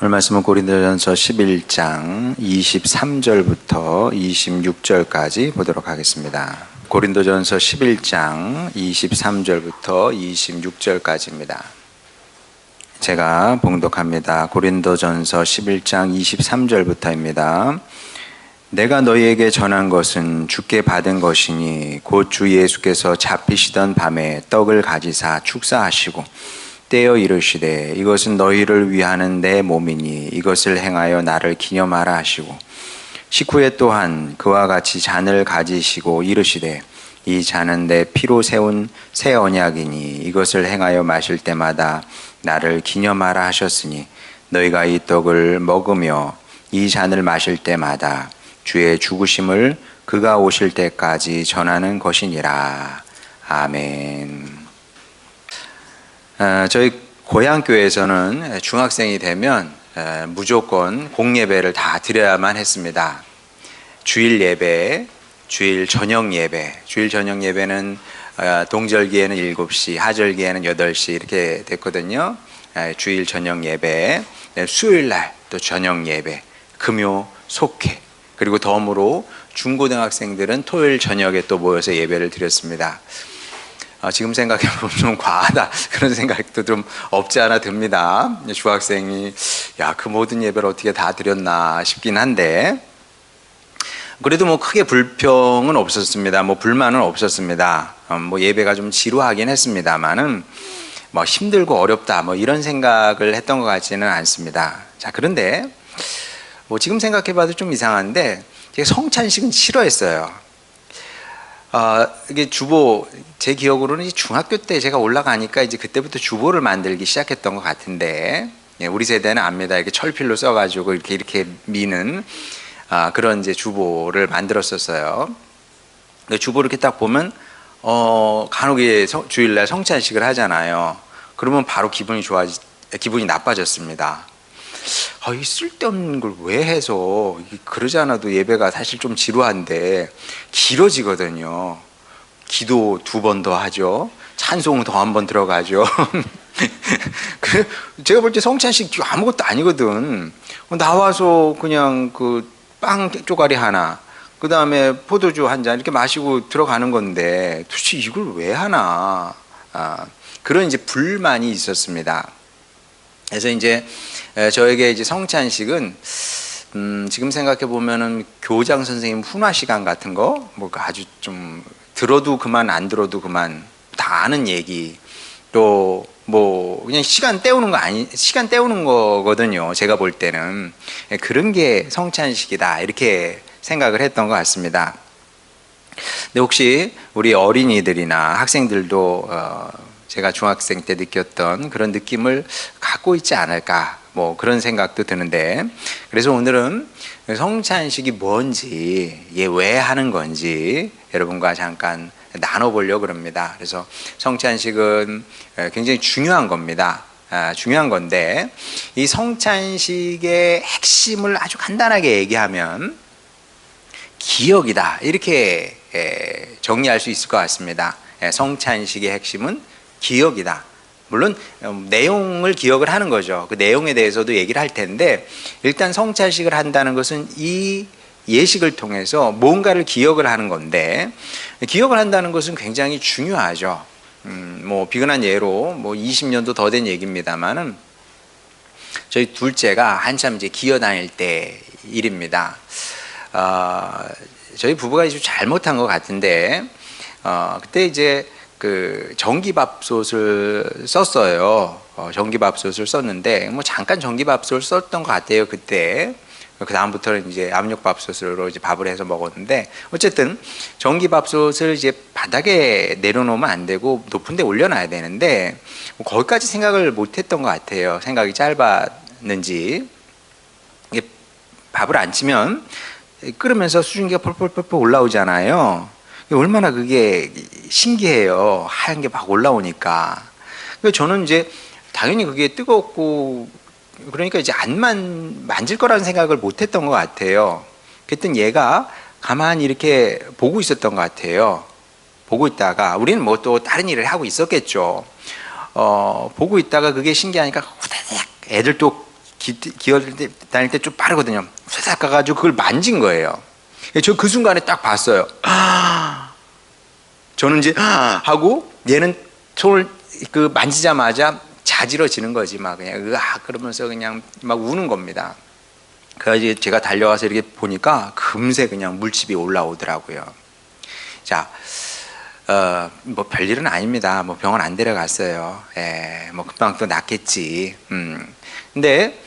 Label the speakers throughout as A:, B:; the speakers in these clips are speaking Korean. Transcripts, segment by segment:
A: 오늘 말씀은 고린도전서 11장 23절부터 26절까지 보도록 하겠습니다. 고린도전서 11장 23절부터 26절까지입니다. 제가 봉독합니다. 고린도전서 11장 23절부터입니다. 내가 너희에게 전한 것은 주께 받은 것이니 곧 주 예수께서 잡히시던 밤에 떡을 가지사 축사하시고 떼어 이르시되 이것은 너희를 위하는 내 몸이니 이것을 행하여 나를 기념하라 하시고 식후에 또한 그와 같이 잔을 가지시고 이르시되 이 잔은 내 피로 세운 새 언약이니 이것을 행하여 마실 때마다 나를 기념하라 하셨으니 너희가 이 떡을 먹으며 이 잔을 마실 때마다 주의 죽으심을 그가 오실 때까지 전하는 것이니라. 아멘. 저희 고향교회에서는 중학생이 되면 무조건 공예배를 다 드려야만 했습니다. 주일 예배, 주일 저녁 예배, 주일 저녁 예배는 동절기에는 7시, 하절기에는 8시 이렇게 됐거든요. 주일 저녁 예배, 수요일날 또 저녁 예배, 금요 속회, 그리고 덤으로 중고등학생들은 토요일 저녁에 또 모여서 예배를 드렸습니다. 지금 생각해보면 좀 과하다 그런 생각도 좀 없지 않아 듭니다. 중학생이 그 모든 예배를 어떻게 다 드렸나 싶긴 한데 그래도 뭐 크게 불평은 없었습니다. 뭐 불만은 없었습니다. 뭐 예배가 좀 지루하긴 했습니다만은 뭐 힘들고 어렵다 뭐 이런 생각을 했던 것 같지는 않습니다. 자, 그런데 뭐 지금 생각해봐도 좀 이상한데 제가 성찬식은 싫어했어요. 이게 주보, 제 기억으로는 중학교 때 제가 올라가니까 이제 그때부터 주보를 만들기 시작했던 것 같은데, 우리 세대는 압니다. 이렇게 철필로 써가지고 이렇게 미는, 그런 이제 주보를 만들었었어요. 주보를 이렇게 딱 보면, 간혹 주일날 성찬식을 하잖아요. 그러면 바로 기분이 나빠졌습니다. 이 쓸데없는 걸 왜 해서 그러지 않아도 예배가 사실 좀 지루한데 길어지거든요. 기도 2번 더 하죠. 찬송 더 한 번 들어가죠. 제가 볼 때 성찬식 아무것도 아니거든. 나와서 그냥 그 빵 쪼가리 하나, 그 다음에 포도주 한 잔 이렇게 마시고 들어가는 건데 도대체 이걸 왜 하나, 그런 이제 불만이 있었습니다. 그래서 이제 저에게 이제 성찬식은 지금 생각해 보면은 교장 선생님 훈화 시간 같은 거, 뭐 아주 좀 들어도 그만 안 들어도 그만 다 아는 얘기, 또 뭐 그냥 시간 때우는 거거든요. 제가 볼 때는 그런 게 성찬식이다 이렇게 생각을 했던 것 같습니다. 근데 혹시 우리 어린이들이나 학생들도 제가 중학생 때 느꼈던 그런 느낌을 갖고 있지 않을까, 뭐 그런 생각도 드는데, 그래서 오늘은 성찬식이 뭔지, 왜 하는 건지 여러분과 잠깐 나눠보려고 합니다. 그래서 성찬식은 굉장히 중요한 겁니다. 중요한 건데, 이 성찬식의 핵심을 아주 간단하게 얘기하면 기억이다 이렇게 정리할 수 있을 것 같습니다. 성찬식의 핵심은 기억이다. 물론 내용을 기억을 하는 거죠. 그 내용에 대해서도 얘기를 할 텐데, 일단 성찬식을 한다는 것은 이 예식을 통해서 뭔가를 기억을 하는 건데, 기억을 한다는 것은 굉장히 중요하죠. 뭐 비근한 예로 뭐 20년도 더 된 얘기입니다만은 저희 둘째가 한참 이제 기어 다닐 때 일입니다. 저희 부부가 좀 잘못한 것 같은데, 그때 이제 그 전기밥솥을 썼어요. 전기밥솥을 썼는데 뭐 잠깐 전기밥솥을 썼던 것 같아요 그때. 그 다음부터는 이제 압력밥솥으로 이제 밥을 해서 먹었는데, 어쨌든 전기밥솥을 이제 바닥에 내려놓으면 안 되고 높은데 올려놔야 되는데 뭐 거기까지 생각을 못했던 것 같아요. 생각이 짧았는지. 이게 밥을 안 치면 끓으면서 수증기가 펄펄펄펄 올라오잖아요. 얼마나 그게 신기해요. 하얀 게 막 올라오니까. 저는 이제 당연히 그게 뜨겁고 그러니까 이제 안 만질 거라는 생각을 못 했던 것 같아요. 그랬더니 얘가 가만히 이렇게 보고 있었던 것 같아요. 보고 있다가 우리는 뭐 또 다른 일을 하고 있었겠죠. 보고 있다가 그게 신기하니까 후다닥 애들 또 기어 다닐 때 좀 빠르거든요. 쇠삭 가가지고 그걸 만진 거예요. 저 그 순간에 딱 봤어요. 저는 이제 하고 얘는 손을 그 만지자마자 자지러지는 거지 막 그냥 으악 그러면서 그냥 막 우는 겁니다. 그래서 제가 달려와서 이렇게 보니까 금세 그냥 물집이 올라오더라고요. 자, 뭐 별일은 아닙니다. 뭐 병원 안 데려갔어요. 뭐 금방 또 낫겠지. 근데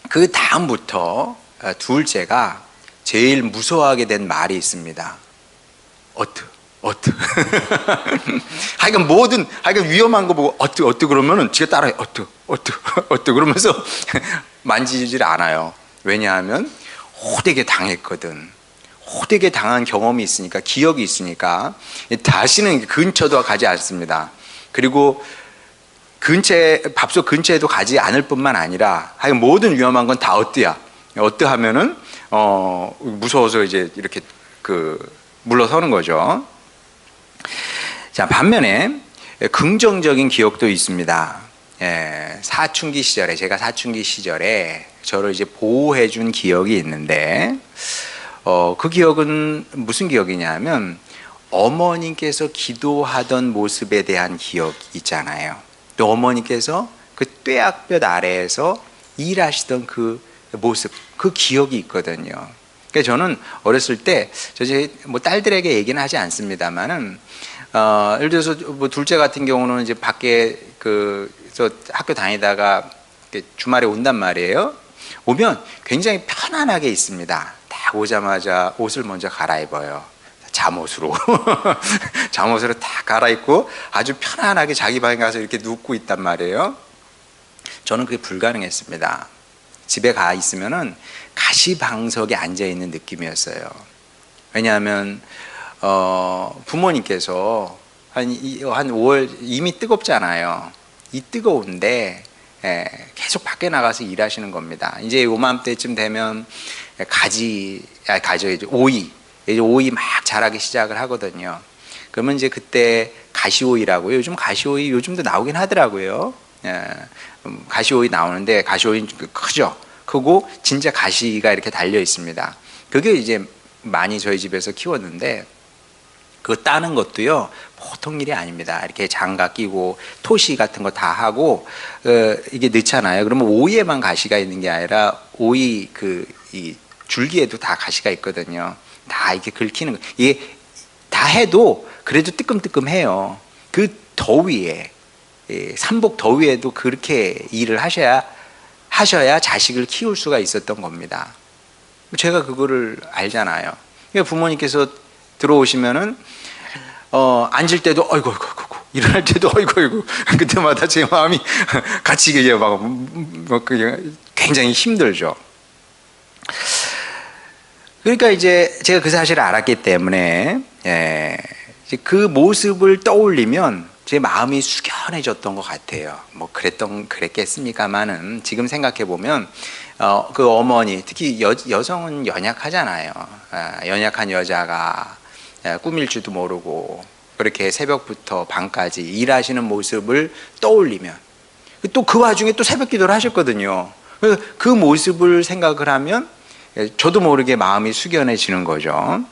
A: 그 다음부터 둘째가 제일 무서워하게 된 말이 있습니다. 어트. 하여간 위험한 거 보고 어트 그러면은 지가 따라해. 어트 그러면서 만지질 않아요. 왜냐하면 호되게 당했거든. 호되게 당한 경험이 있으니까, 기억이 있으니까 다시는 근처도 가지 않습니다. 그리고 밥솥 근처에도 가지 않을 뿐만 아니라 하여간 모든 위험한 건 다 어뜨야. 어뜨 하면은 무서워서 이제 이렇게 물러서는 거죠. 자, 반면에 긍정적인 기억도 있습니다. 사춘기 시절에, 제가 사춘기 시절에 저를 이제 보호해 준 기억이 있는데, 그 기억은 무슨 기억이냐면, 어머님께서 기도하던 모습에 대한 기억 있잖아요. 또 어머니께서 그 뙤약볕 아래에서 일하시던 그 모습, 그 기억이 있거든요. 그러니까 저는 어렸을 때, 뭐 딸들에게 얘기는 하지 않습니다만은, 예를 들어서 뭐 둘째 같은 경우는 이제 밖에 저 학교 다니다가 주말에 온단 말이에요. 오면 굉장히 편안하게 있습니다. 딱 오자마자 옷을 먼저 갈아입어요. 잠옷으로. 잠옷으로 딱 갈아입고 아주 편안하게 자기 방에 가서 이렇게 눕고 있단 말이에요. 저는 그게 불가능했습니다. 집에 가 있으면은 가시방석에 앉아 있는 느낌이었어요. 왜냐하면 부모님께서 한 5월 이미 뜨겁잖아요. 이 뜨거운데 계속 밖에 나가서 일하시는 겁니다. 이제 요맘때쯤 되면 오이 막 자라기 시작을 하거든요. 그러면 이제 그때 가시오이라고요. 요즘 가시오이 요즘도 나오긴 하더라고요. 가시오이 나오는데 가시오이 크죠. 크고 진짜 가시가 이렇게 달려 있습니다. 그게 이제 많이 저희 집에서 키웠는데, 그거 따는 것도요 보통 일이 아닙니다. 이렇게 장갑 끼고 토시 같은 거 다 하고 이게 넣잖아요. 그러면 오이에만 가시가 있는 게 아니라 오이 이 줄기에도 다 가시가 있거든요. 다 이렇게 긁히는 거. 이게 다 해도 그래도 뜨끔뜨끔해요. 그 더위에, 삼복 더위에도 그렇게 일을 하셔야 자식을 키울 수가 있었던 겁니다. 제가 그거를 알잖아요. 그러니까 부모님께서 들어오시면은 앉을 때도 어이구 일어날 때도 어이구 그때마다 제 마음이 같이 이게 막 굉장히 힘들죠. 그러니까 이제 제가 그 사실을 알았기 때문에 그 모습을 떠올리면 제 마음이 숙연해졌던 것 같아요. 뭐 그랬겠습니까만은 지금 생각해 보면 그 어머니, 특히 여성은 연약하잖아요. 연약한 여자가 꾸밀 줄도 모르고 그렇게 새벽부터 밤까지 일하시는 모습을 떠올리면, 또 그 와중에 또 새벽 기도를 하셨거든요. 그 모습을 생각을 하면 저도 모르게 마음이 숙연해지는 거죠.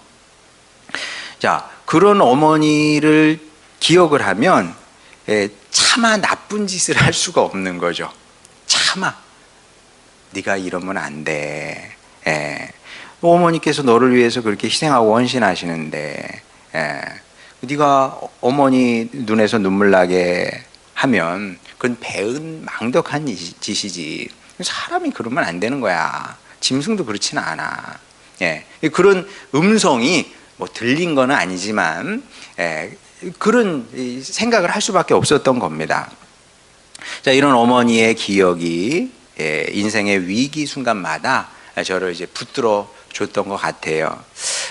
A: 자, 그런 어머니를 기억을 하면 차마 나쁜 짓을 할 수가 없는 거죠. 차마 네가 이러면 안 돼. 어머니께서 너를 위해서 그렇게 희생하고 헌신하시는데 네가 어머니 눈에서 눈물 나게 하면 그건 배은망덕한 짓이지. 사람이 그러면 안 되는 거야. 짐승도 그렇지는 않아. 그런 음성이 뭐 들린 건 아니지만 그런 생각을 할 수밖에 없었던 겁니다. 자, 이런 어머니의 기억이 인생의 위기 순간마다 저를 이제 붙들어 줬던 것 같아요.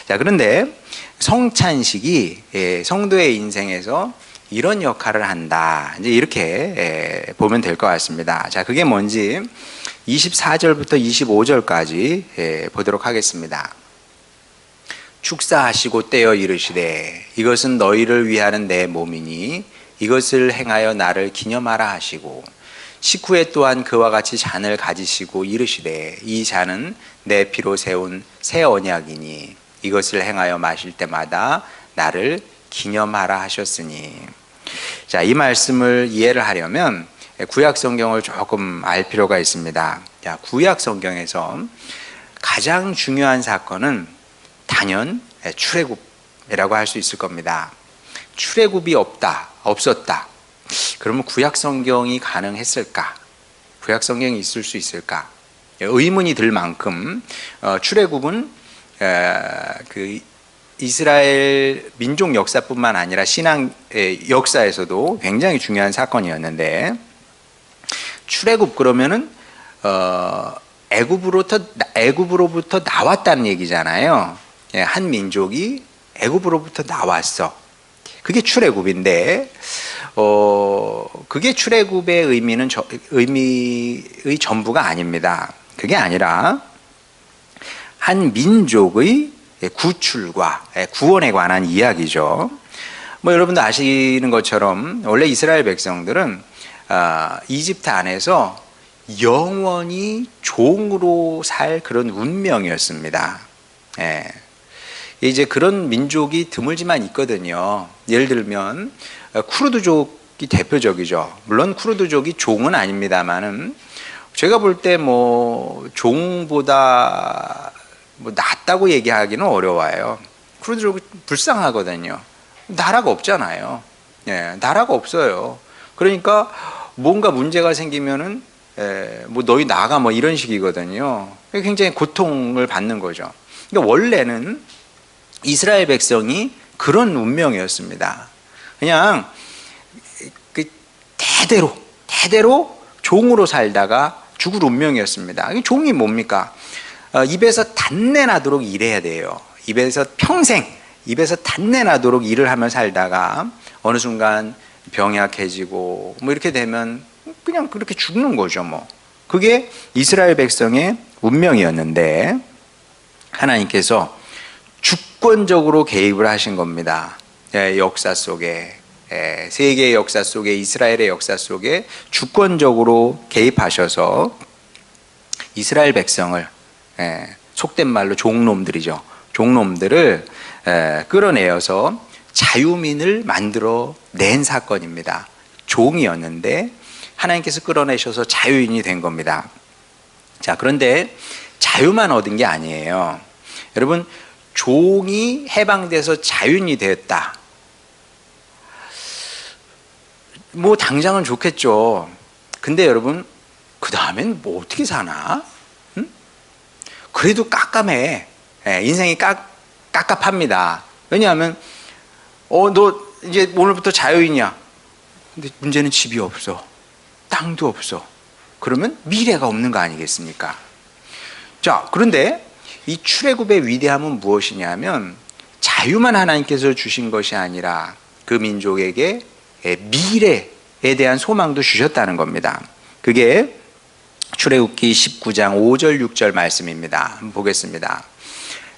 A: 자, 그런데 성찬식이 성도의 인생에서 이런 역할을 한다. 이제 이렇게 보면 될 것 같습니다. 자, 그게 뭔지 24절부터 25절까지 보도록 하겠습니다. 축사하시고 떼어 이르시되 이것은 너희를 위하는 내 몸이니 이것을 행하여 나를 기념하라 하시고 식후에 또한 그와 같이 잔을 가지시고 이르시되 이 잔은 내 피로 세운 새 언약이니 이것을 행하여 마실 때마다 나를 기념하라 하셨으니. 자, 이 말씀을 이해를 하려면 구약 성경을 조금 알 필요가 있습니다. 자, 구약 성경에서 가장 중요한 사건은 단연 출애굽이라고 할 수 있을 겁니다. 출애굽이 없었다. 그러면 구약 성경이 가능했을까? 구약 성경이 있을 수 있을까? 의문이 들 만큼 출애굽은 그 이스라엘 민족 역사뿐만 아니라 신앙 역사에서도 굉장히 중요한 사건이었는데, 출애굽 그러면은 애굽으로부터 나왔다는 얘기잖아요. 한 민족이 애굽으로부터 나왔어. 그게 출애굽인데, 그게 출애굽의 의미의 전부가 아닙니다. 그게 아니라 한 민족의 구출과 구원에 관한 이야기죠. 뭐 여러분도 아시는 것처럼 원래 이스라엘 백성들은 이집트 안에서 영원히 종으로 살 그런 운명이었습니다. 이제 그런 민족이 드물지만 있거든요. 예를 들면 쿠르드족이 대표적이죠. 물론 쿠르드족이 종은 아닙니다만은 제가 볼 때 뭐 종보다 뭐 낫다고 얘기하기는 어려워요. 쿠르드족이 불쌍하거든요. 나라가 없잖아요. 나라가 없어요. 그러니까 뭔가 문제가 생기면은 뭐 너희 나가 뭐 이런 식이거든요. 굉장히 고통을 받는 거죠. 그러니까 원래는 이스라엘 백성이 그런 운명이었습니다. 그냥 그 대대로 종으로 살다가 죽을 운명이었습니다. 종이 뭡니까? 입에서 단내 나도록 일해야 돼요. 평생 입에서 단내 나도록 일을 하며 살다가 어느 순간 병약해지고 뭐 이렇게 되면 그냥 그렇게 죽는 거죠. 뭐 그게 이스라엘 백성의 운명이었는데, 하나님께서 주권적으로 개입을 하신 겁니다. 역사 속에, 세계의 역사 속에, 이스라엘의 역사 속에 주권적으로 개입하셔서 이스라엘 백성을, 속된 말로 종놈들이죠. 종놈들을 끌어내어서 자유민을 만들어 낸 사건입니다. 종이었는데 하나님께서 끌어내셔서 자유인이 된 겁니다. 자, 그런데 자유만 얻은 게 아니에요. 여러분, 종이 해방돼서 자유인이 되었다. 뭐 당장은 좋겠죠. 근데 여러분, 그 다음엔 뭐 어떻게 사나? 응? 그래도 깜깜해. 인생이 깝깝합니다. 왜냐하면 너 이제 오늘부터 자유인이야. 근데 문제는 집이 없어. 땅도 없어. 그러면 미래가 없는 거 아니겠습니까? 자, 그런데 이 출애굽의 위대함은 무엇이냐면 자유만 하나님께서 주신 것이 아니라 그 민족에게 미래에 대한 소망도 주셨다는 겁니다. 그게 출애굽기 19장 5절 6절 말씀입니다. 한번 보겠습니다.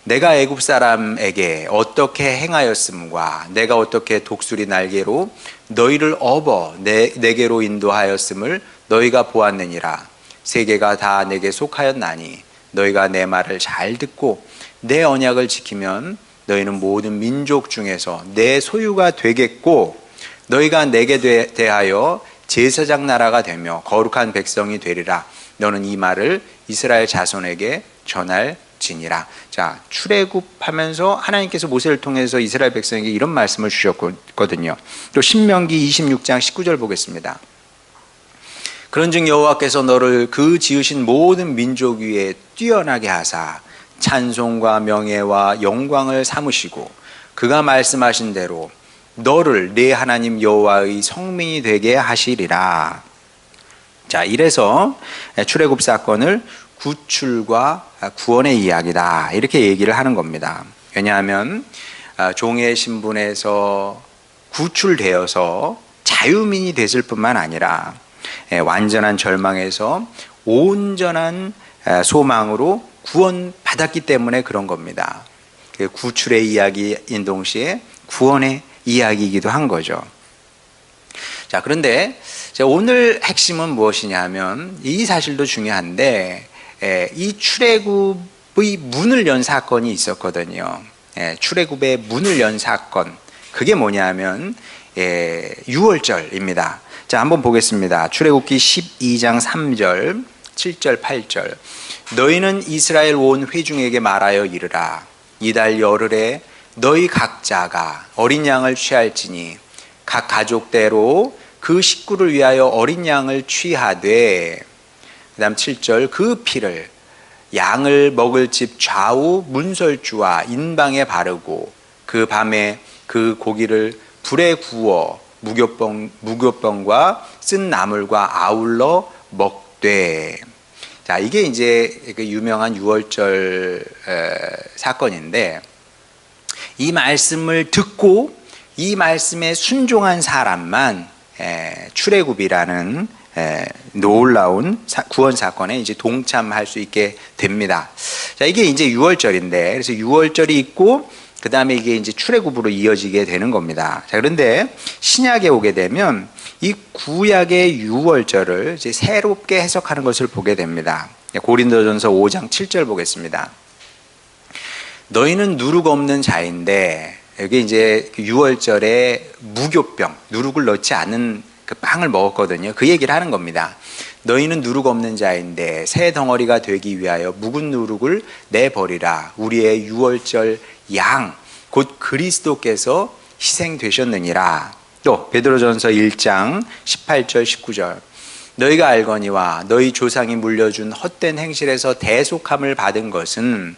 A: 내가 애굽 사람에게 어떻게 행하였음과 내가 어떻게 독수리 날개로 너희를 업어 내게로 인도하였음을 너희가 보았느니라. 세계가 다 내게 속하였나니 너희가 내 말을 잘 듣고 내 언약을 지키면 너희는 모든 민족 중에서 내 소유가 되겠고 너희가 내게 대하여 제사장 나라가 되며 거룩한 백성이 되리라. 너는 이 말을 이스라엘 자손에게 전할지니라. 자, 출애굽하면서 하나님께서 모세를 통해서 이스라엘 백성에게 이런 말씀을 주셨거든요. 또 신명기 26장 19절 보겠습니다. 그런즉 여호와께서 너를 그 지으신 모든 민족 위에 뛰어나게 하사 찬송과 명예와 영광을 삼으시고 그가 말씀하신 대로 너를 네 하나님 여호와의 성민이 되게 하시리라. 자, 이래서 출애굽 사건을 구출과 구원의 이야기다 이렇게 얘기를 하는 겁니다. 왜냐하면 종의 신분에서 구출되어서 자유민이 됐을 뿐만 아니라 완전한 절망에서 온전한 소망으로 구원받았기 때문에 그런 겁니다. 구출의 이야기인 동시에 구원의 이야기이기도 한 거죠. 자, 그런데 오늘 핵심은 무엇이냐면 이 사실도 중요한데 이 출애굽의 문을 연 사건이 있었거든요. 출애굽의 문을 연 사건, 그게 뭐냐면 유월절입니다. 자, 한번 보겠습니다. 출애굽기 12장 3절, 7절, 8절. 너희는 이스라엘 온 회중에게 말하여 이르라. 이달 열흘에 너희 각자가 어린 양을 취할지니 각 가족대로 그 식구를 위하여 어린 양을 취하되, 그 다음 7절, 그 피를 양을 먹을 집 좌우 문설주와 인방에 바르고 그 밤에 그 고기를 불에 구워 무교병과 쓴 나물과 아울러 먹되. 자, 이게 이제 그 유명한 유월절 사건인데, 이 말씀을 듣고 이 말씀에 순종한 사람만 출애굽이라는 놀라운 구원 사건에 이제 동참할 수 있게 됩니다. 자, 이게 이제 유월절인데, 그래서 유월절이 있고 그 다음에 이게 이제 출애굽으로 이어지게 되는 겁니다. 자, 그런데 신약에 오게 되면 이 구약의 유월절을 이제 새롭게 해석하는 것을 보게 됩니다. 고린도전서 5장 7절 보겠습니다. 너희는 누룩 없는 자인데, 여기 이제 유월절에 무교병, 누룩을 넣지 않은 그 빵을 먹었거든요. 그 얘기를 하는 겁니다. 너희는 누룩 없는 자인데 새 덩어리가 되기 위하여 묵은 누룩을 내버리라. 우리의 유월절 양 곧 그리스도께서 희생되셨느니라. 또 베드로전서 1장 18절 19절. 너희가 알거니와 너희 조상이 물려준 헛된 행실에서 대속함을 받은 것은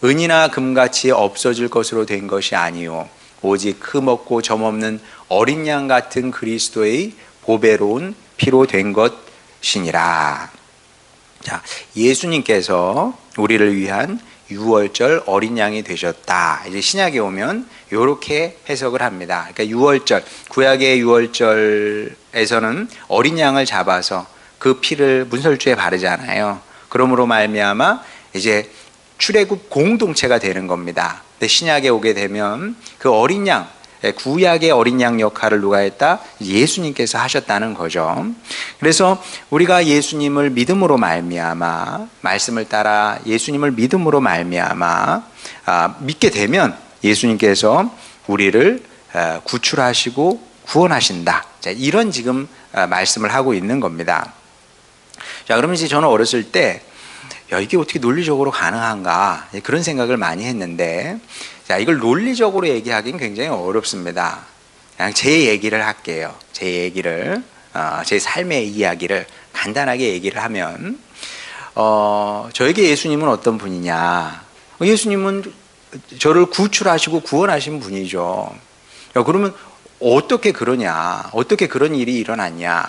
A: 은이나 금같이 없어질 것으로 된 것이 아니요 오직 흠없고 점없는 어린 양 같은 그리스도의 보배로운 피로 된 것이니라. 자, 예수님께서 우리를 위한 유월절 어린 양이 되셨다. 이제 신약에 오면 이렇게 해석을 합니다. 그러니까 유월절, 구약의 유월절에서는 어린 양을 잡아서 그 피를 문설주에 바르잖아요. 그러므로 말미암아 이제 출애굽 공동체가 되는 겁니다. 근데 신약에 오게 되면 그 어린 양, 구약의 어린 양 역할을 누가 했다? 예수님께서 하셨다는 거죠. 그래서 우리가 예수님을 믿음으로 말미암아, 말씀을 따라 예수님을 믿음으로 말미암아 믿게 되면 예수님께서 우리를 구출하시고 구원하신다. 자, 이런 지금 말씀을 하고 있는 겁니다. 자, 그러면 이제 저는 어렸을 때 이게 어떻게 논리적으로 가능한가, 그런 생각을 많이 했는데, 자, 이걸 논리적으로 얘기하기는 굉장히 어렵습니다. 그냥 제 얘기를 할게요. 제 얘기를, 제 삶의 이야기를 간단하게 얘기를 하면, 저에게 예수님은 어떤 분이냐? 예수님은 저를 구출하시고 구원하신 분이죠. 그러면 어떻게 그러냐? 어떻게 그런 일이 일어났냐?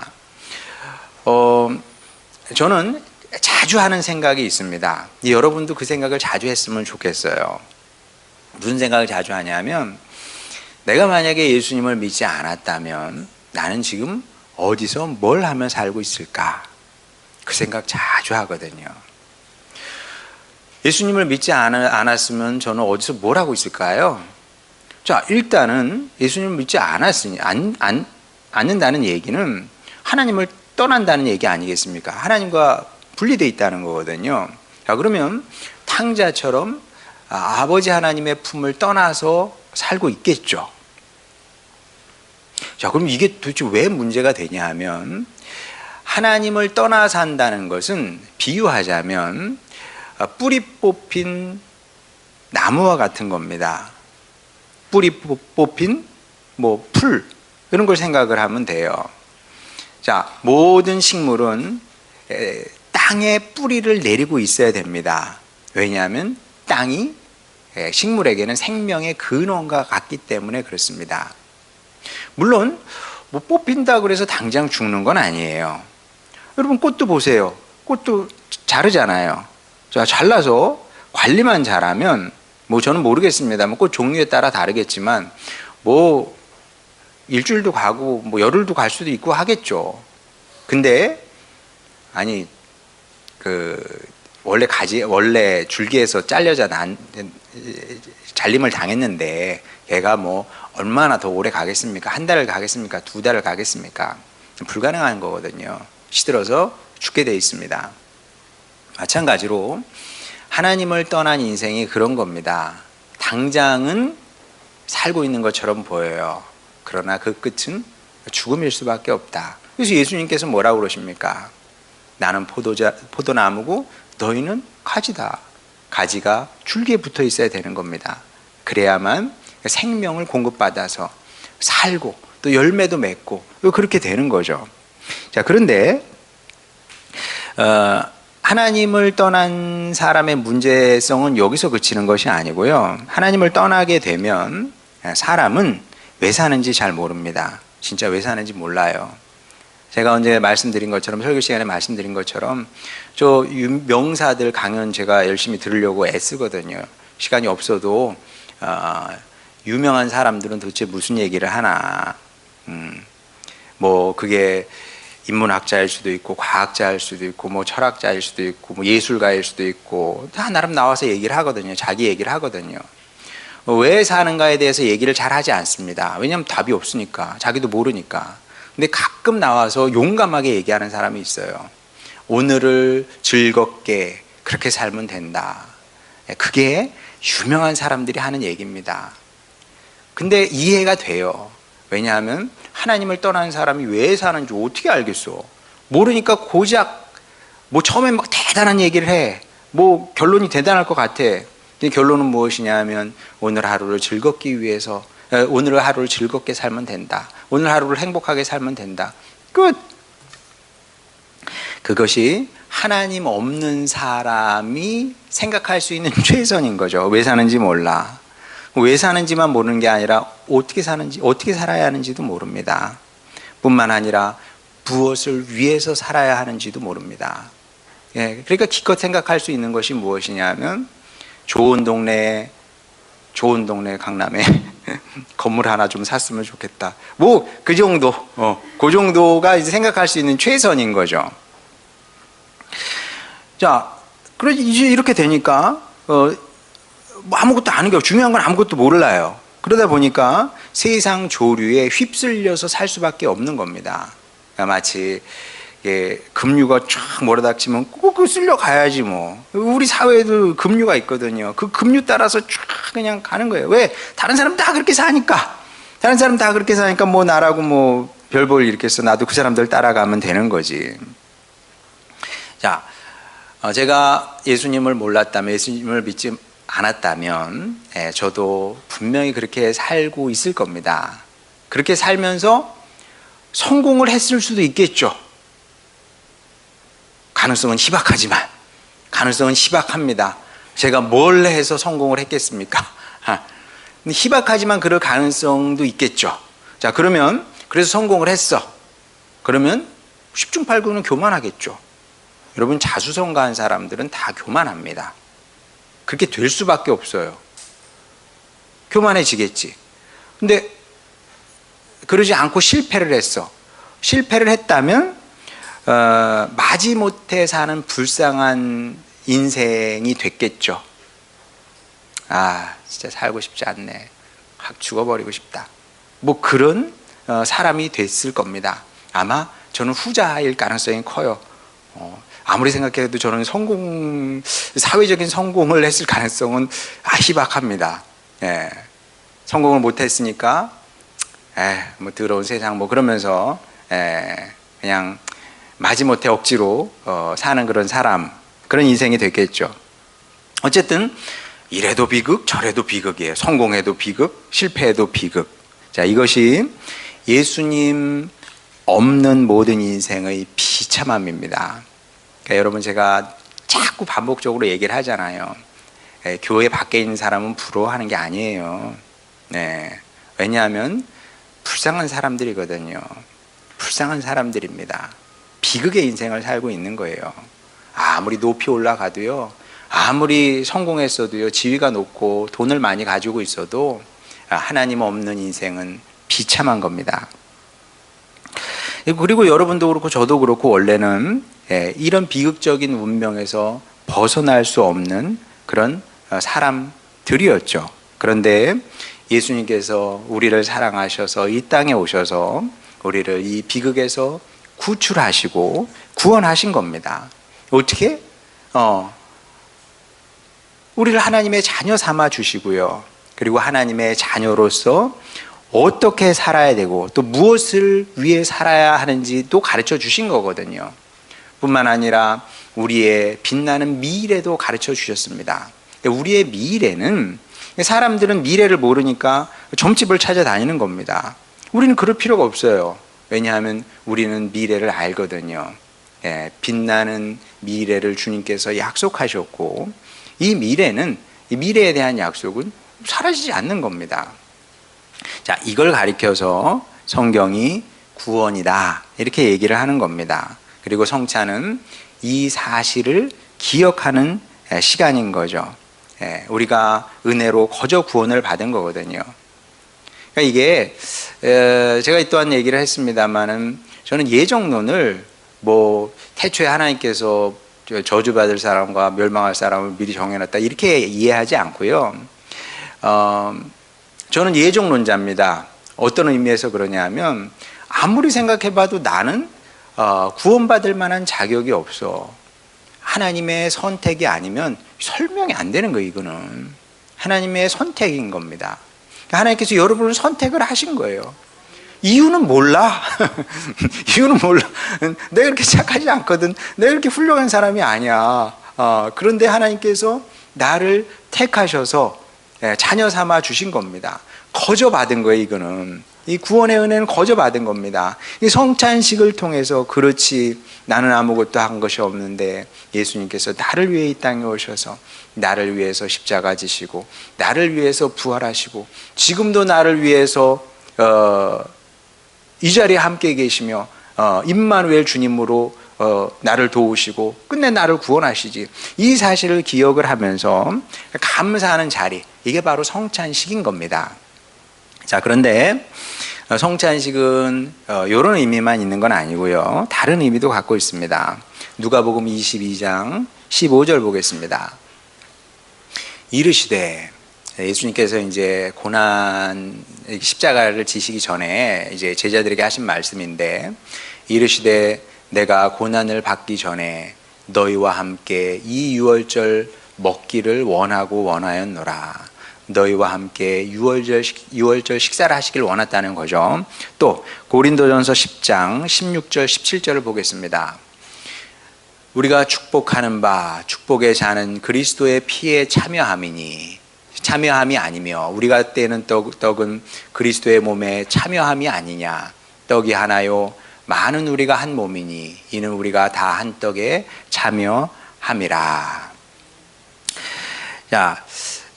A: 저는 자주 하는 생각이 있습니다. 여러분도 그 생각을 자주 했으면 좋겠어요. 무슨 생각을 자주 하냐면, 내가 만약에 예수님을 믿지 않았다면 나는 지금 어디서 뭘 하며 살고 있을까? 그 생각 자주 하거든요. 예수님을 믿지 않았으면 저는 어디서 뭘 하고 있을까요? 자, 일단은 예수님을 믿지 않는다는 얘기는 하나님을 떠난다는 얘기 아니겠습니까? 하나님과 분리되어 있다는 거거든요. 자, 그러면 탕자처럼 아버지 하나님의 품을 떠나서 살고 있겠죠. 자, 그럼 이게 도대체 왜 문제가 되냐 하면, 하나님을 떠나 산다는 것은 비유하자면 뿌리 뽑힌 나무와 같은 겁니다. 뿌리 뽑힌 풀, 이런 걸 생각을 하면 돼요. 자, 모든 식물은 땅에 뿌리를 내리고 있어야 됩니다. 왜냐하면 땅이 식물에게는 생명의 근원과 같기 때문에 그렇습니다. 물론 뽑힌다 그래서 당장 죽는 건 아니에요. 여러분, 꽃도 보세요. 꽃도 자르잖아요. 자, 잘라서 관리만 잘하면, 저는 모르겠습니다. 꽃 종류에 따라 다르겠지만 일주일도 가고 열흘도 갈 수도 있고 하겠죠. 근데 아니, 원래 줄기에서 잘림을 당했는데 걔가 얼마나 더 오래 가겠습니까? 한 달을 가겠습니까? 두 달을 가겠습니까? 불가능한 거거든요. 시들어서 죽게 돼 있습니다. 마찬가지로 하나님을 떠난 인생이 그런 겁니다. 당장은 살고 있는 것처럼 보여요. 그러나 그 끝은 죽음일 수밖에 없다. 그래서 예수님께서 뭐라고 그러십니까? 나는 포도나무고 너희는 가지다. 가지가 줄기에 붙어 있어야 되는 겁니다. 그래야만 생명을 공급받아서 살고 또 열매도 맺고 그렇게 되는 거죠. 자, 그런데 하나님을 떠난 사람의 문제성은 여기서 그치는 것이 아니고요. 하나님을 떠나게 되면 사람은 왜 사는지 잘 모릅니다. 진짜 왜 사는지 몰라요. 제가 언제 말씀드린 것처럼, 설교 시간에 말씀드린 것처럼 저 명사들 강연 제가 열심히 들으려고 애쓰거든요. 시간이 없어도 유명한 사람들은 도대체 무슨 얘기를 하나. 뭐 그게 인문학자일 수도 있고 과학자일 수도 있고 뭐 철학자일 수도 있고 뭐 예술가일 수도 있고 다 나름 나와서 얘기를 하거든요. 자기 얘기를 하거든요. 왜 사는가에 대해서 얘기를 잘 하지 않습니다. 왜냐하면 답이 없으니까, 자기도 모르니까. 근데 가끔 나와서 용감하게 얘기하는 사람이 있어요. 오늘을 즐겁게 그렇게 살면 된다. 그게 유명한 사람들이 하는 얘기입니다. 근데 이해가 돼요. 왜냐하면 하나님을 떠난 사람이 왜 사는지 어떻게 알겠어? 모르니까 고작 뭐 처음에 막 대단한 얘기를 해. 뭐 결론이 대단할 것 같아. 근데 결론은 무엇이냐 하면 오늘 하루를 즐겁기 위해서, 오늘 하루를 즐겁게 살면 된다. 오늘 하루를 행복하게 살면 된다. 끝. 그것이 하나님 없는 사람이 생각할 수 있는 최선인 거죠. 왜 사는지 몰라. 왜 사는지만 모르는 게 아니라 어떻게 사는지, 어떻게 살아야 하는지도 모릅니다. 뿐만 아니라 무엇을 위해서 살아야 하는지도 모릅니다. 예, 그러니까 기껏 생각할 수 있는 것이 무엇이냐면 좋은 동네 강남에 건물 하나 좀 샀으면 좋겠다. 뭐 그 정도, 그 정도가 이제 생각할 수 있는 최선인 거죠. 자, 그러지 이제 이렇게 되니까 뭐 아무것도 아는 게 없고 중요한 건 아무것도 몰라요. 그러다 보니까 세상 조류에 휩쓸려서 살 수밖에 없는 겁니다. 그러니까 마치 급류가 쫙 몰아닥치면 꼭 쓸려 가야지 뭐. 우리 사회에도 급류가 있거든요. 그 급류 따라서 쫙 그냥 가는 거예요. 왜? 다른 사람 다 그렇게 사니까. 다른 사람 다 그렇게 사니까 뭐 나라고 뭐 별 볼 일 있겠어. 나도 그 사람들 따라가면 되는 거지. 자, 제가 예수님을 몰랐다면, 예수님을 믿지 않았다면 저도 분명히 그렇게 살고 있을 겁니다. 그렇게 살면서 성공을 했을 수도 있겠죠. 가능성은 희박하지만, 가능성은 희박합니다. 제가 뭘 해서 성공을 했겠습니까? 희박하지만 그럴 가능성도 있겠죠. 자, 그러면 그래서 성공을 했어. 그러면 10중 8구는 교만하겠죠. 여러분, 자수성가한 사람들은 다 교만합니다. 그렇게 될 수밖에 없어요. 교만해지겠지. 근데 그러지 않고 실패를 했어. 실패를 했다면 마지못해 사는 불쌍한 인생이 됐겠죠. 아, 진짜 살고 싶지 않네. 확 죽어버리고 싶다. 뭐 그런 사람이 됐을 겁니다. 아마 저는 후자일 가능성이 커요. 아무리 생각해도 저는 사회적인 성공을 했을 가능성은 희박합니다. 예. 성공을 못했으니까, 뭐 더러운 세상 뭐 그러면서, 그냥 마지못해 억지로 사는 그런 사람, 그런 인생이 됐겠죠. 어쨌든 이래도 비극, 저래도 비극이에요. 성공해도 비극, 실패해도 비극. 자, 이것이 예수님 없는 모든 인생의 비참함입니다. 그러니까 여러분, 제가 자꾸 반복적으로 얘기를 하잖아요. 교회 밖에 있는 사람은 부러워하는 게 아니에요. 네. 왜냐하면 불쌍한 사람들이거든요. 불쌍한 사람들입니다. 비극의 인생을 살고 있는 거예요. 아무리 높이 올라가도요, 아무리 성공했어도요, 지위가 높고 돈을 많이 가지고 있어도 하나님 없는 인생은 비참한 겁니다. 그리고 여러분도 그렇고 저도 그렇고 원래는 이런 비극적인 운명에서 벗어날 수 없는 그런 사람들이었죠. 그런데 예수님께서 우리를 사랑하셔서 이 땅에 오셔서 우리를 이 비극에서 구출하시고 구원하신 겁니다. 어떻게? 우리를 하나님의 자녀 삼아 주시고요. 그리고 하나님의 자녀로서 어떻게 살아야 되고 또 무엇을 위해 살아야 하는지도 가르쳐 주신 거거든요. 뿐만 아니라 우리의 빛나는 미래도 가르쳐 주셨습니다. 우리의 미래는, 사람들은 미래를 모르니까 점집을 찾아다니는 겁니다. 우리는 그럴 필요가 없어요. 왜냐하면 우리는 미래를 알거든요. 빛나는 미래를 주님께서 약속하셨고, 이 미래에 대한 약속은 사라지지 않는 겁니다. 자, 이걸 가리켜서 성경이 구원이다 이렇게 얘기를 하는 겁니다. 그리고 성찬은 이 사실을 기억하는 시간인 거죠. 우리가 은혜로 거저 구원을 받은 거거든요. 그러니까 이게 제가 또한 얘기를 했습니다만은, 저는 예정론을 태초에 하나님께서 저주받을 사람과 멸망할 사람을 미리 정해놨다 이렇게 이해하지 않고요. 저는 예정론자입니다. 어떤 의미에서 그러냐면, 아무리 생각해봐도 나는 구원받을 만한 자격이 없어. 하나님의 선택이 아니면 설명이 안 되는 거예요. 이거는 하나님의 선택인 겁니다. 하나님께서 여러분을 선택을 하신 거예요. 이유는 몰라. 이유는 몰라. 내가 그렇게 착하지 않거든. 내가 그렇게 훌륭한 사람이 아니야. 그런데 하나님께서 나를 택하셔서 자녀 삼아 주신 겁니다. 거저 받은 거예요. 이거는 이 구원의 은혜는 거저 받은 겁니다. 이 성찬식을 통해서, 그렇지, 나는 아무것도 한 것이 없는데 예수님께서 나를 위해 이 땅에 오셔서 나를 위해서 십자가 지시고 나를 위해서 부활하시고 지금도 나를 위해서 이 자리에 함께 계시며 임마누엘 주님으로 나를 도우시고 끝내 나를 구원하시지. 이 사실을 기억을 하면서 감사하는 자리, 이게 바로 성찬식인 겁니다. 자, 그런데 성찬식은 이런 의미만 있는 건 아니고요. 다른 의미도 갖고 있습니다. 누가복음 22장 15절 보겠습니다. 이르시되, 예수님께서 이제 고난 십자가를 지시기 전에 이제 제자들에게 하신 말씀인데, 이르시되 내가 고난을 받기 전에 너희와 함께 이 유월절 먹기를 원하고 원하였노라. 너희와 함께 유월절 식사를 하시길 원했다는 거죠. 또 고린도전서 10장 16절 17절을 보겠습니다. 우리가 축복하는 바 축복의 잔은 그리스도의 피에 참여함이니, 참여함이 아니며 우리가 떼는 떡은 그리스도의 몸에 참여함이 아니냐. 떡이 하나요 많은 우리가 한 몸이니 이는 우리가 다 한 떡에 참여함이라. 자,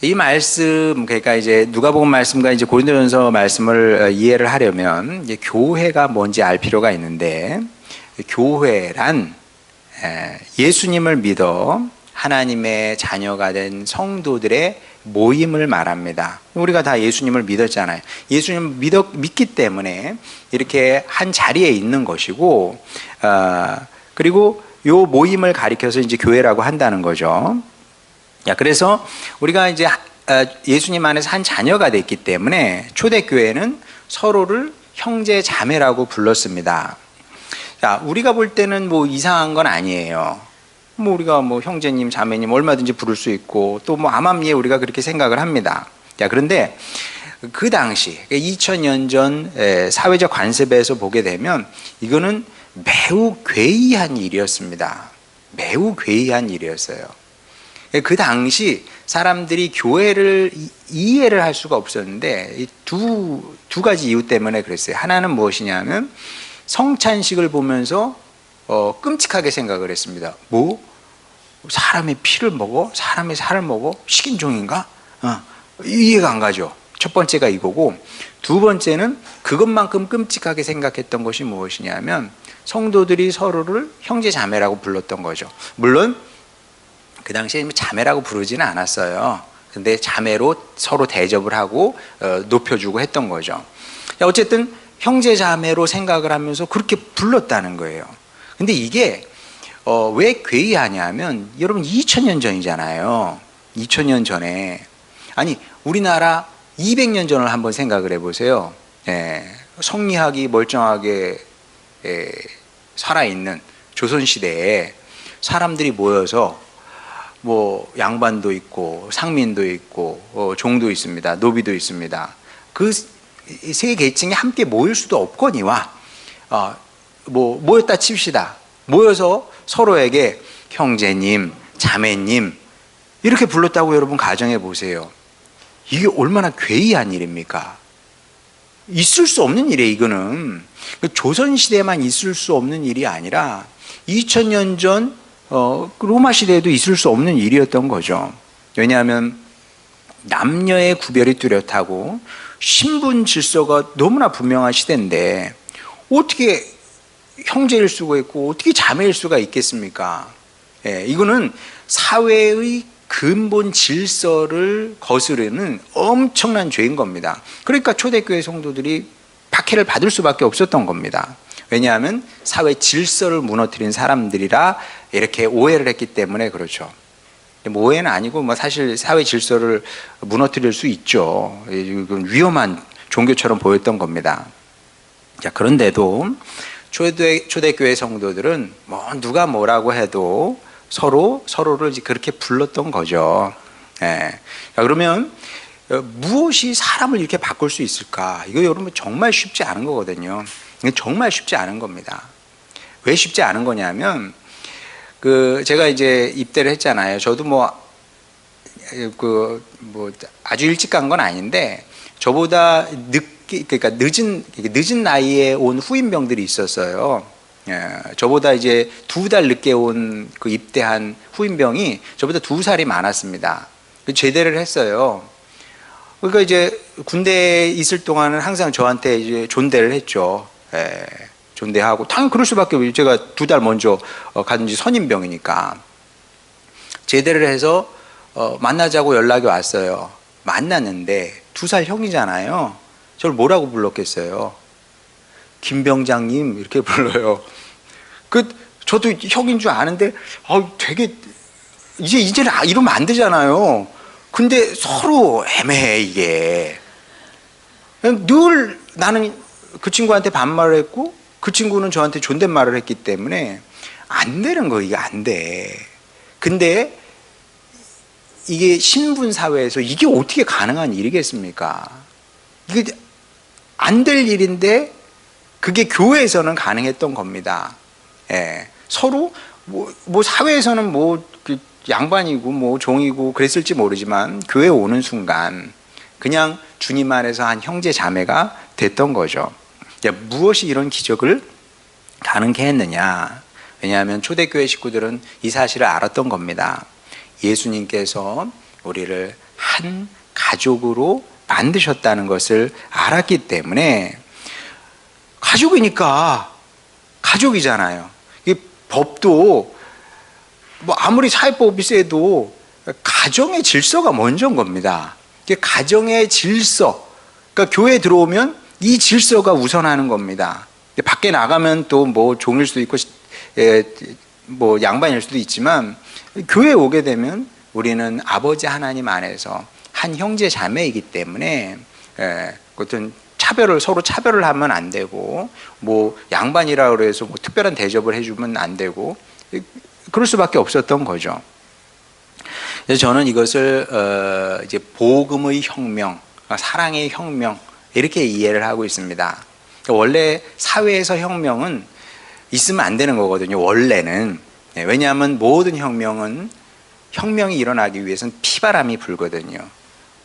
A: 이 말씀, 그러니까 이제 누가복음 말씀과 이제 고린도전서 말씀을 이해를 하려면 이제 교회가 뭔지 알 필요가 있는데, 교회란 예수님을 믿어 하나님의 자녀가 된 성도들의 모임을 말합니다. 우리가 다 예수님을 믿었잖아요. 예수님을 믿기 때문에 이렇게 한 자리에 있는 것이고, 그리고 요 모임을 가리켜서 이제 교회라고 한다는 거죠. 그래서 우리가 이제 예수님 안에서 한 자녀가 됐기 때문에 초대교회는 서로를 형제 자매라고 불렀습니다. 자, 우리가 볼 때는 이상한 건 아니에요. 우리가 형제님, 자매님 얼마든지 부를 수 있고, 또 암암리에 우리가 그렇게 생각을 합니다. 자, 그런데 그 당시 2000년 전 사회적 관습에서 보게 되면 이거는 매우 괴이한 일이었습니다. 매우 괴이한 일이었어요. 그 당시 사람들이 교회를 이해를 할 수가 없었는데 두 가지 이유 때문에 그랬어요. 하나는 무엇이냐면 성찬식을 보면서 끔찍하게 생각을 했습니다. 사람의 피를 먹어? 사람의 살을 먹어? 식인종인가? 이해가 안 가죠. 첫 번째가 이거고, 두 번째는 그것만큼 끔찍하게 생각했던 것이 무엇이냐면 성도들이 서로를 형제 자매라고 불렀던 거죠. 물론 그 당시에 자매라고 부르지는 않았어요. 근데 자매로 서로 대접을 하고 높여주고 했던 거죠. 어쨌든 형제 자매로 생각을 하면서 그렇게 불렀다는 거예요. 근데 이게 왜 괴이하냐면, 여러분 2000년 전이잖아요. 2000년 전에, 아니 우리나라 200년 전을 한번 생각을 해보세요. 예, 성리학이 멀쩡하게 살아있는 조선시대에 사람들이 모여서 뭐 양반도 있고 상민도 있고 종도 있습니다. 노비도 있습니다. 그 세 계층이 함께 모일 수도 없거니와 뭐 모였다 칩시다. 모여서 서로에게 형제님, 자매님 이렇게 불렀다고 여러분 가정해 보세요. 이게 얼마나 괴이한 일입니까? 있을 수 없는 일이에요. 이거는 조선시대에만 있을 수 없는 일이 아니라 2000년 전 로마 시대에도 있을 수 없는 일이었던 거죠. 왜냐하면 남녀의 구별이 뚜렷하고 신분 질서가 너무나 분명한 시대인데 어떻게 형제일 수가 있고 어떻게 자매일 수가 있겠습니까? 예, 이거는 사회의 근본 질서를 거스르는 엄청난 죄인 겁니다. 그러니까 초대교회 성도들이 박해를 받을 수밖에 없었던 겁니다. 왜냐하면 사회 질서를 무너뜨린 사람들이라 이렇게 오해를 했기 때문에 그렇죠. 오해는 아니고 뭐 사실 사회 질서를 무너뜨릴 수 있죠. 이건 위험한 종교처럼 보였던 겁니다. 자, 그런데도 초대교회 성도들은 뭐 누가 뭐라고 해도 서로를 이제 그렇게 불렀던 거죠. 예. 자, 그러면 무엇이 사람을 이렇게 바꿀 수 있을까? 이거 여러분 정말 쉽지 않은 거거든요. 정말 쉽지 않은 겁니다. 왜 쉽지 않은 거냐면 제가 이제 입대를 했잖아요. 저도 아주 일찍 간 건 아닌데 저보다 그러니까 늦은 나이에 온 후임병들이 있었어요. 예, 저보다 이제 2달 늦게 온 그 입대한 후임병이 저보다 2살이 많았습니다. 제대를 했어요. 그러니까 이제 군대에 있을 동안은 항상 저한테 이제 존대를 했죠. 예, 존대하고 당연히 그럴 수밖에 없어요. 제가 2달 먼저 간 지 선임병이니까. 제대를 해서 만나자고 연락이 왔어요. 만났는데 2살 형이잖아요. 저를 뭐라고 불렀겠어요? 김병장님 이렇게 불러요. 저도 형인 줄 아는데 되게 이제는 이러면 안 되잖아요. 근데 서로 애매해 이게. 늘 나는 그 친구한테 반말을 했고 그 친구는 저한테 존댓말을 했기 때문에 안 되는 거 이게 안 돼. 근데 이게 신분 사회에서 이게 어떻게 가능한 일이겠습니까? 이게 안 될 일인데 그게 교회에서는 가능했던 겁니다. 예. 서로 사회에서는 그 양반이고 종이고 그랬을지 모르지만 교회에 오는 순간 그냥 주님 안에서 한 형제 자매가 됐던 거죠. 무엇이 이런 기적을 가능케 했느냐? 왜냐하면 초대교회 식구들은 이 사실을 알았던 겁니다. 예수님께서 우리를 한 가족으로 만드셨다는 것을 알았기 때문에 가족이니까 가족이잖아요. 이 법도 아무리 사회법이 세도 가정의 질서가 먼저인 겁니다. 가정의 질서, 그러니까 교회에 들어오면 이 질서가 우선하는 겁니다. 밖에 나가면 또 종일 수도 있고 양반일 수도 있지만 교회에 오게 되면 우리는 아버지 하나님 안에서 한 형제 자매이기 때문에 어떤 서로 차별을 하면 안 되고 양반이라고 해서 특별한 대접을 해주면 안 되고 그럴 수밖에 없었던 거죠. 그래서 저는 이것을 이제 복음의 혁명, 사랑의 혁명 이렇게 이해를 하고 있습니다. 원래 사회에서 혁명은 있으면 안 되는 거거든요. 원래는. 왜냐하면 모든 혁명이 일어나기 위해서는 피바람이 불거든요.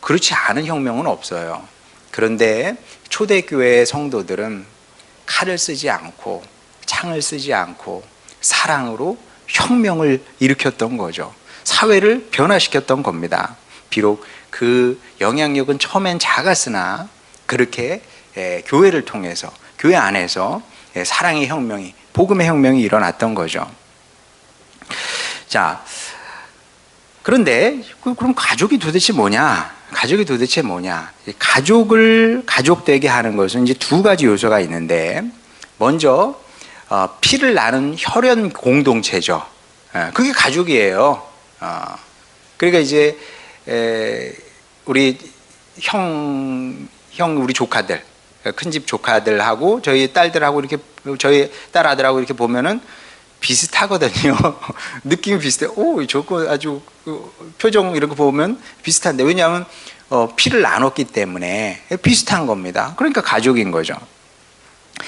A: 그렇지 않은 혁명은 없어요. 그런데 초대교회 성도들은 칼을 쓰지 않고 창을 쓰지 않고 사랑으로 혁명을 일으켰던 거죠. 사회를 변화시켰던 겁니다. 비록 그 영향력은 처음엔 작았으나 그렇게 교회를 통해서 교회 안에서 사랑의 혁명이 복음의 혁명이 일어났던 거죠. 자, 그런데 그럼 가족이 도대체 뭐냐? 가족을 가족되게 하는 것은 이제 2가지 요소가 있는데 먼저 피를 나눈 혈연 공동체죠. 그게 가족이에요. 그러니까 이제 우리 우리 조카들, 큰 집 조카들하고 저희 딸들하고 이렇게, 저희 딸 아들하고 이렇게 보면은 비슷하거든요. 느낌이 비슷해. 오, 저거 아주 표정 이런 거 보면 비슷한데, 왜냐하면 피를 나눴기 때문에 비슷한 겁니다. 그러니까 가족인 거죠.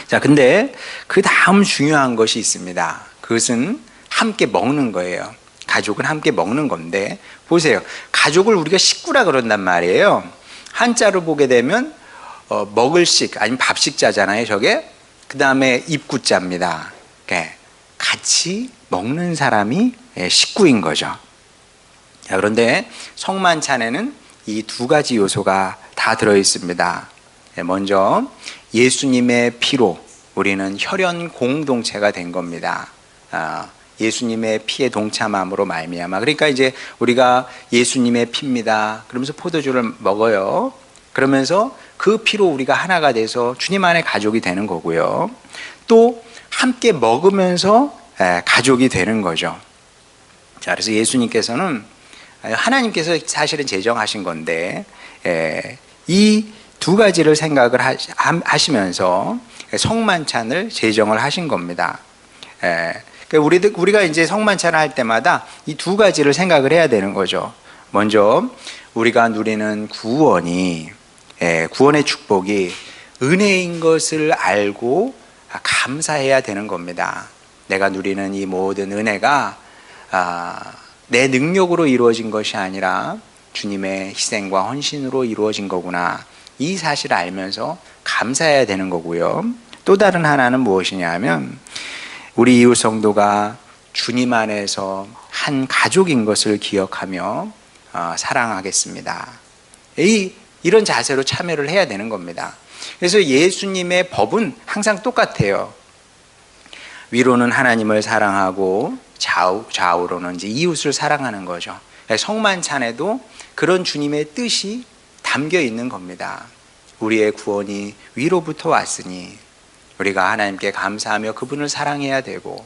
A: 자, 근데 그 다음 중요한 것이 있습니다. 그것은 함께 먹는 거예요. 가족은 함께 먹는 건데, 보세요. 가족을 우리가 식구라 그런단 말이에요. 한자로 보게 되면 먹을식 아니면 밥식자잖아요, 저게. 그 다음에 입구자입니다. 같이 먹는 사람이 식구인 거죠. 자, 그런데 성만찬에는 이 두 가지 요소가 다 들어 있습니다. 먼저 예수님의 피로 우리는 혈연 공동체가 된 겁니다. 예수님의 피에 동참함으로 말미암아. 그러니까 이제 우리가 예수님의 피입니다. 그러면서 포도주를 먹어요. 그러면서 그 피로 우리가 하나가 돼서 주님 안에 가족이 되는 거고요. 또 함께 먹으면서 가족이 되는 거죠. 자, 그래서 예수님께서는, 하나님께서 사실은 제정하신 건데, 이 두 가지를 생각을 하시면서 성만찬을 제정을 하신 겁니다. 우리가 이제 성만찬을 할 때마다 이 두 가지를 생각을 해야 되는 거죠. 먼저 우리가 누리는 구원의 축복이 은혜인 것을 알고 감사해야 되는 겁니다. 내가 누리는 이 모든 은혜가 내 능력으로 이루어진 것이 아니라 주님의 희생과 헌신으로 이루어진 거구나. 이 사실을 알면서 감사해야 되는 거고요. 또 다른 하나는 무엇이냐 하면 우리 이웃 성도가 주님 안에서 한 가족인 것을 기억하며 사랑하겠습니다. 이런 자세로 참여를 해야 되는 겁니다. 그래서 예수님의 법은 항상 똑같아요. 위로는 하나님을 사랑하고 좌우로는 이제 이웃을 사랑하는 거죠. 성만찬에도 그런 주님의 뜻이 담겨 있는 겁니다. 우리의 구원이 위로부터 왔으니 우리가 하나님께 감사하며 그분을 사랑해야 되고,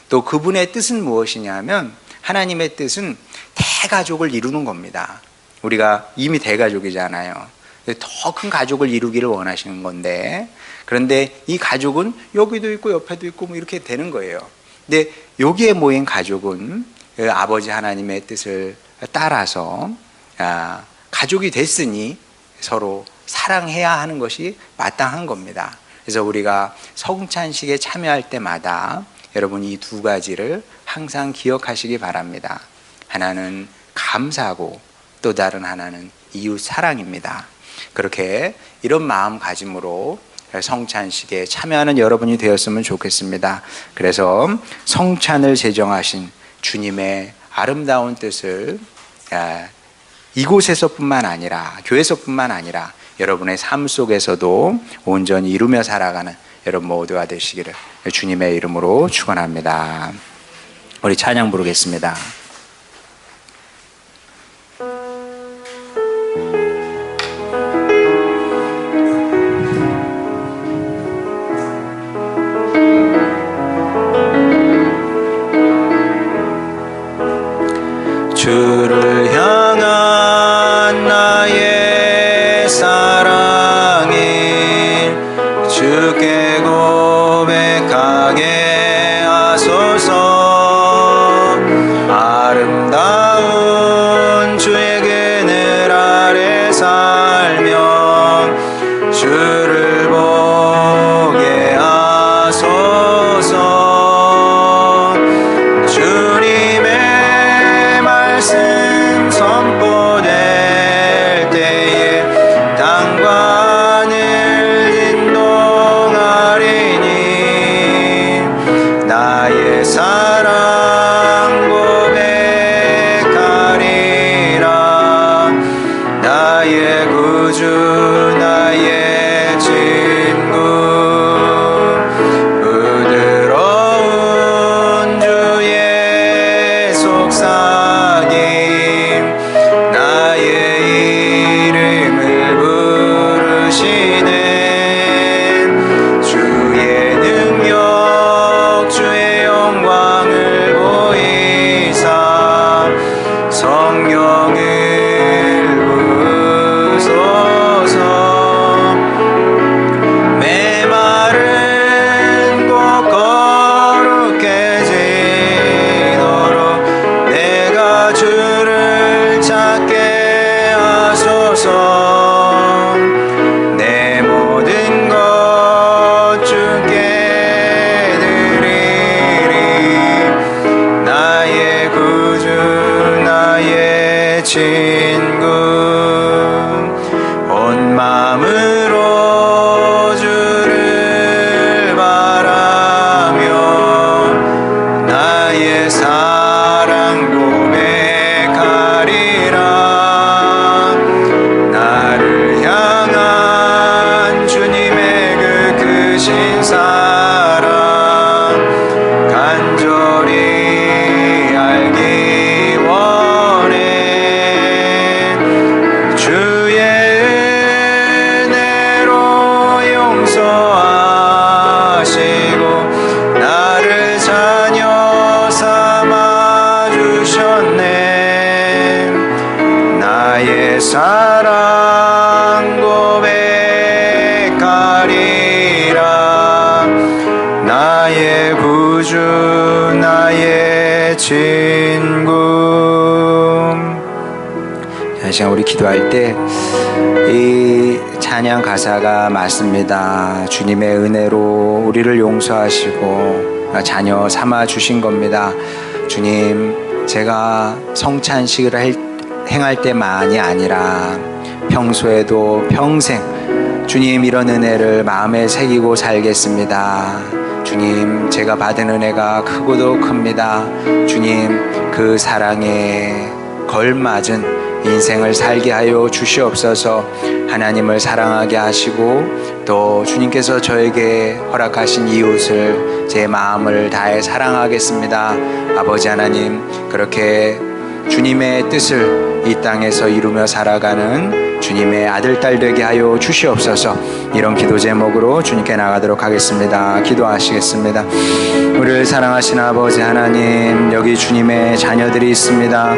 A: 또 그분의 뜻은 무엇이냐 하면 하나님의 뜻은 대가족을 이루는 겁니다. 우리가 이미 대가족이잖아요. 더 큰 가족을 이루기를 원하시는 건데, 그런데 이 가족은 여기도 있고 옆에도 있고 뭐 이렇게 되는 거예요. 근데 여기에 모인 가족은 아버지 하나님의 뜻을 따라서 가족이 됐으니 서로 사랑해야 하는 것이 마땅한 겁니다. 그래서 우리가 성찬식에 참여할 때마다 여러분 이 두 가지를 항상 기억하시기 바랍니다. 하나는 감사하고 또 다른 하나는 이웃 사랑입니다. 그렇게 이런 마음가짐으로 성찬식에 참여하는 여러분이 되었으면 좋겠습니다. 그래서 성찬을 제정하신 주님의 아름다운 뜻을 이곳에서뿐만 아니라, 교회에서뿐만 아니라 여러분의 삶 속에서도 온전히 이루며 살아가는 여러분 모두가 되시기를 주님의 이름으로 축원합니다. 우리 찬양 부르겠습니다. 주를 향한 나의 사랑이 주께 고백하게 하소서. 아름다운 주의 그늘 아래 살며 주를 보게 하소서. 선포될 때에 땅과 하늘 인동하리니 나의 사랑 고백하리라. 나의 구주 나의 친구 부드러운 주의 속삭임 나의 이름을 부르시네. 주의 능력 주의 영광을 보이사 성령을 하소서. 메마른 곳 거룩해지도록 내가 주를 찾게 하소서. 내 모든 것 주께 드리리. 나의 구주 나의 친구 온 마음으로 주를 바라며 나의 사랑 고백하리라. 나를 향한 주님의 그 크신 사랑 간절히 알기 원해. 주의 은혜로 용서하시고 나를 자녀 삼아 주셨네. 나의 사랑 고백하리라. 나의 구주 나의 친구. 이 시간 우리 기도할 때 이 찬양 가사가 맞습니다. 주님의 은혜로 우리를 용서하시고 자녀 삼아 주신 겁니다. 주님, 제가 성찬식을 행할 때만이 아니라 평소에도 평생 주님 이런 은혜를 마음에 새기고 살겠습니다. 주님, 제가 받은 은혜가 크고도 큽니다. 주님, 그 사랑에 걸맞은 인생을 살게 하여 주시옵소서. 하나님을 사랑하게 하시고 또 주님께서 저에게 허락하신 이웃을 제 마음을 다해 사랑하겠습니다. 아버지 하나님, 그렇게 주님의 뜻을 이 땅에서 이루며 살아가는 주님의 아들, 딸 되게 하여 주시옵소서. 이런 기도 제목으로 주님께 나가도록 하겠습니다. 기도하시겠습니다. 우리를 사랑하신 아버지 하나님, 여기 주님의 자녀들이 있습니다.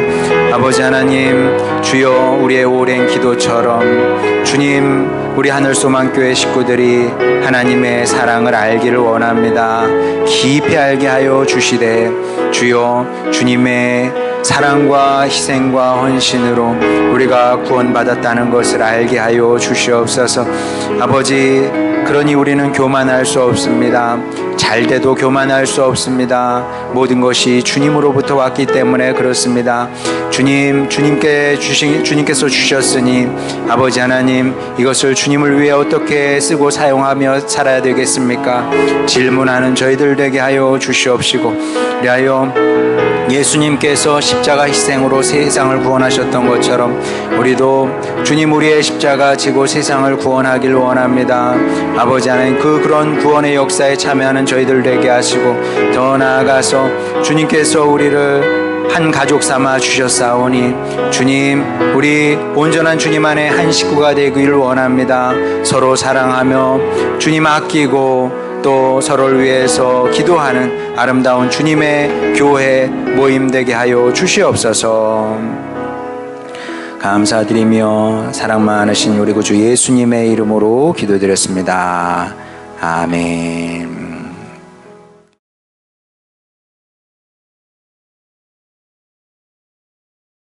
A: 아버지 하나님, 주여 우리의 오랜 기도처럼 주님, 우리 하늘소망교회 식구들이 하나님의 사랑을 알기를 원합니다. 깊이 알게 하여 주시되 주여 주님의 사랑과 희생과 헌신으로 우리가 구원받았다는 것을 알게 하여 주시옵소서. 아버지, 그러니 우리는 교만할 수 없습니다. 잘돼도 교만할 수 없습니다. 모든 것이 주님으로부터 왔기 때문에 그렇습니다. 주님께서 주셨으니 아버지 하나님, 이것을 주님을 위해 어떻게 쓰고 사용하며 살아야 되겠습니까? 질문하는 저희들 되게 하여 주시옵시고, 그리하여 예수님께서 십자가 희생으로 세상을 구원하셨던 것처럼 우리도 주님 우리의 십자가 지고 세상을 구원하길 원합니다. 아버지 하나님, 그런 구원의 역사에 참여하는 저희들 되게 하시고, 더 나아가서 주님께서 우리를 한 가족 삼아 주셨사오니 주님, 우리 온전한 주님 안에 한 식구가 되기를 원합니다. 서로 사랑하며 주님 아끼고 또 서로를 위해서 기도하는 아름다운 주님의 교회 모임 되게 하여 주시옵소서. 감사드리며 사랑 많으신 우리 구주 예수님의 이름으로 기도드렸습니다. 아멘.